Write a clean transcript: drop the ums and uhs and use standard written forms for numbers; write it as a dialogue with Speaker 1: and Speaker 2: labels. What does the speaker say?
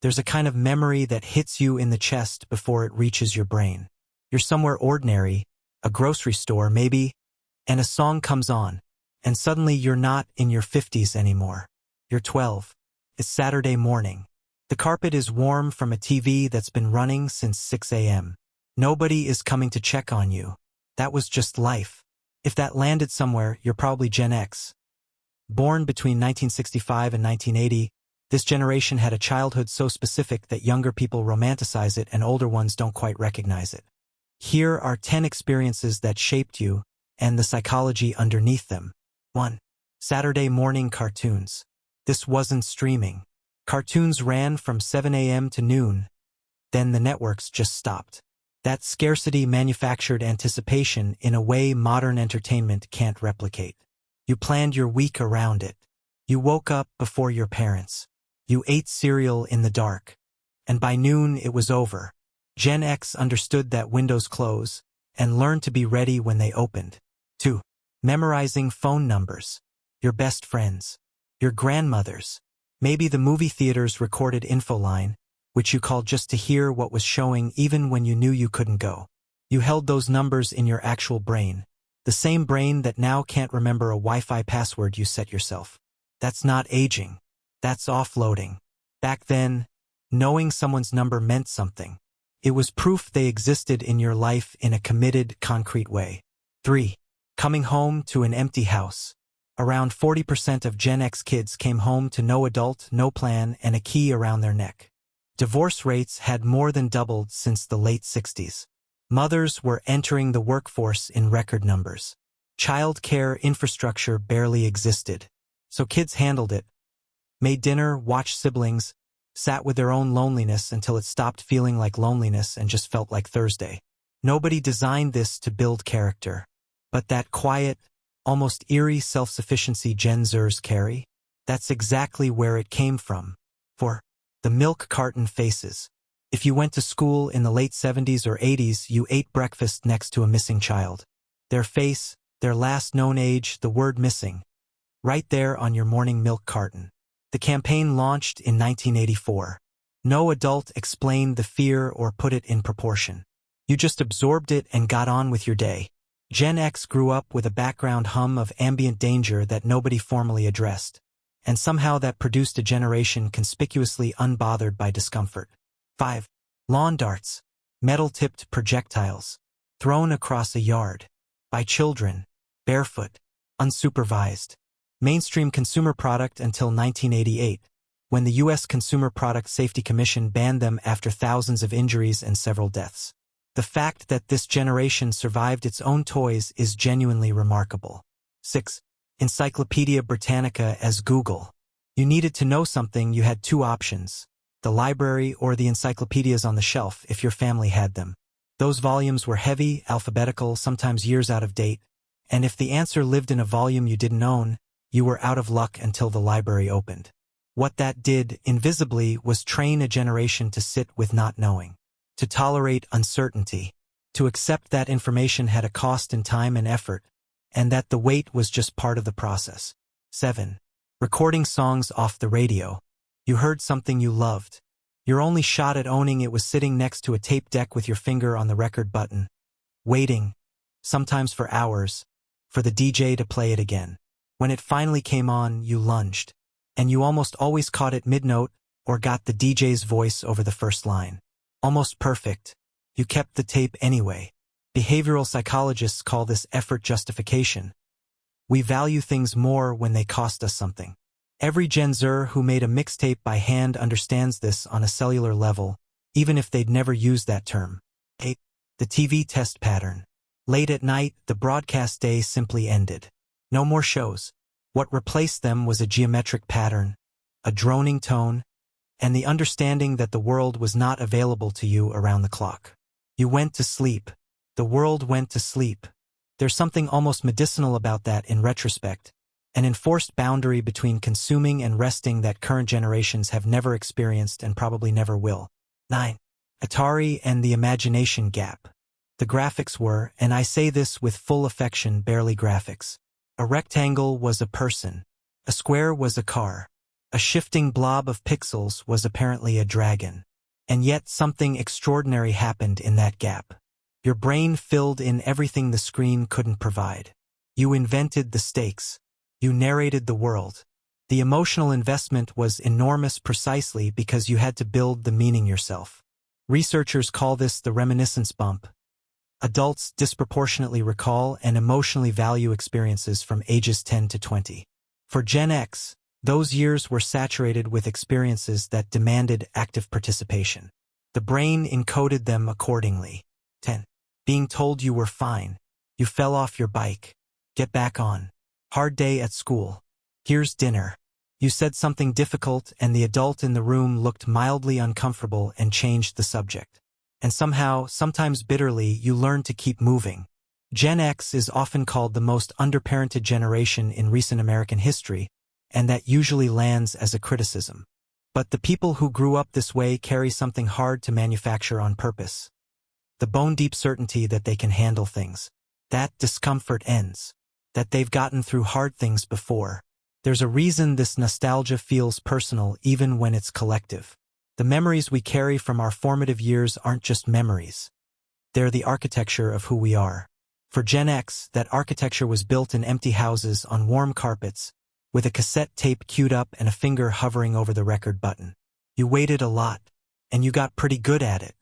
Speaker 1: There's a kind of memory that hits you in the chest before it reaches your brain. You're somewhere ordinary, a grocery store maybe, and a song comes on, and suddenly you're not in your 50s anymore. You're 12. It's Saturday morning. The carpet is warm from a TV that's been running since 6 a.m. Nobody is coming to check on you. That was just life. If that landed somewhere, you're probably Gen X. Born between 1965 and 1980, this generation had a childhood so specific that younger people romanticize it and older ones don't quite recognize it. Here are 10 experiences that shaped you and the psychology underneath them. 1. Saturday morning cartoons. This wasn't streaming. Cartoons ran from 7 a.m. to noon. Then the networks just stopped. That scarcity manufactured anticipation in a way modern entertainment can't replicate. You planned your week around it. You woke up before your parents. You ate cereal in the dark. And by noon it was over. Gen X understood that windows close and learned to be ready when they opened. 2. Memorizing phone numbers. Your best friends. Your grandmothers. Maybe the movie theater's recorded info line, which you called just to hear what was showing even when you knew you couldn't go. You held those numbers in your actual brain. The same brain that now can't remember a Wi-Fi password you set yourself. That's not aging. That's offloading. Back then, knowing someone's number meant something. It was proof they existed in your life in a committed, concrete way. 3. Coming home to an empty house. Around 40% of Gen X kids came home to no adult, no plan, and a key around their neck. Divorce rates had more than doubled since the late 60s. Mothers were entering the workforce in record numbers. Child care infrastructure barely existed. So kids handled it. Made dinner, watched siblings, sat with their own loneliness until it stopped feeling like loneliness and just felt like Thursday. Nobody designed this to build character. But that quiet, almost eerie self-sufficiency Gen Zers carry, that's exactly where it came from. 4. The milk carton faces. If you went to school in the late 70s or 80s, you ate breakfast next to a missing child. Their face, their last known age, the word missing. Right there on your morning milk carton. The campaign launched in 1984. No adult explained the fear or put it in proportion. You just absorbed it and got on with your day. Gen X grew up with a background hum of ambient danger that nobody formally addressed, and somehow that produced a generation conspicuously unbothered by discomfort. 5. Lawn darts. Metal-tipped projectiles. Thrown across a yard. By children. Barefoot. Unsupervised. Mainstream consumer product until 1988, when the U.S. Consumer Product Safety Commission banned them after thousands of injuries and several deaths. The fact that this generation survived its own toys is genuinely remarkable. 6. Encyclopedia Britannica as Google. You needed to know something, you had two options: the library or the encyclopedias on the shelf if your family had them. Those volumes were heavy, alphabetical, sometimes years out of date, and if the answer lived in a volume you didn't own, you were out of luck until the library opened. What that did, invisibly, was train a generation to sit with not knowing, to tolerate uncertainty, to accept that information had a cost in time and effort, and that the wait was just part of the process. 7. Recording songs off the radio. You heard something you loved. Your only shot at owning it was sitting next to a tape deck with your finger on the record button, waiting, sometimes for hours, for the DJ to play it again. When it finally came on, you lunged, and you almost always caught it mid-note or got the DJ's voice over the first line. Almost perfect. You kept the tape anyway. Behavioral psychologists call this effort justification. We value things more when they cost us something. Every Gen Zer who made a mixtape by hand understands this on a cellular level, even if they'd never used that term. 8. The TV test pattern. Late at night, the broadcast day simply ended. No more shows. What replaced them was a geometric pattern, a droning tone, and the understanding that the world was not available to you around the clock. You went to sleep. The world went to sleep. There's something almost medicinal about that in retrospect, an enforced boundary between consuming and resting that current generations have never experienced and probably never will. 9. Atari and the imagination gap. The graphics were, and I say this with full affection, barely graphics. A rectangle was a person. A square was a car. A shifting blob of pixels was apparently a dragon. And yet something extraordinary happened in that gap. Your brain filled in everything the screen couldn't provide. You invented the stakes. You narrated the world. The emotional investment was enormous precisely because you had to build the meaning yourself. Researchers call this the reminiscence bump. Adults disproportionately recall and emotionally value experiences from ages 10 to 20. For Gen X, those years were saturated with experiences that demanded active participation. The brain encoded them accordingly. 10. Being told you were fine. You fell off your bike. Get back on. Hard day at school. Here's dinner. You said something difficult and the adult in the room looked mildly uncomfortable and changed the subject. And somehow, sometimes bitterly, you learned to keep moving. Gen X is often called the most underparented generation in recent American history, and that usually lands as a criticism. But the people who grew up this way carry something hard to manufacture on purpose. The bone-deep certainty that they can handle things. That discomfort ends. That they've gotten through hard things before. There's a reason this nostalgia feels personal even when it's collective. The memories we carry from our formative years aren't just memories. They're the architecture of who we are. For Gen X, that architecture was built in empty houses on warm carpets, with a cassette tape queued up and a finger hovering over the record button. You waited a lot, and you got pretty good at it.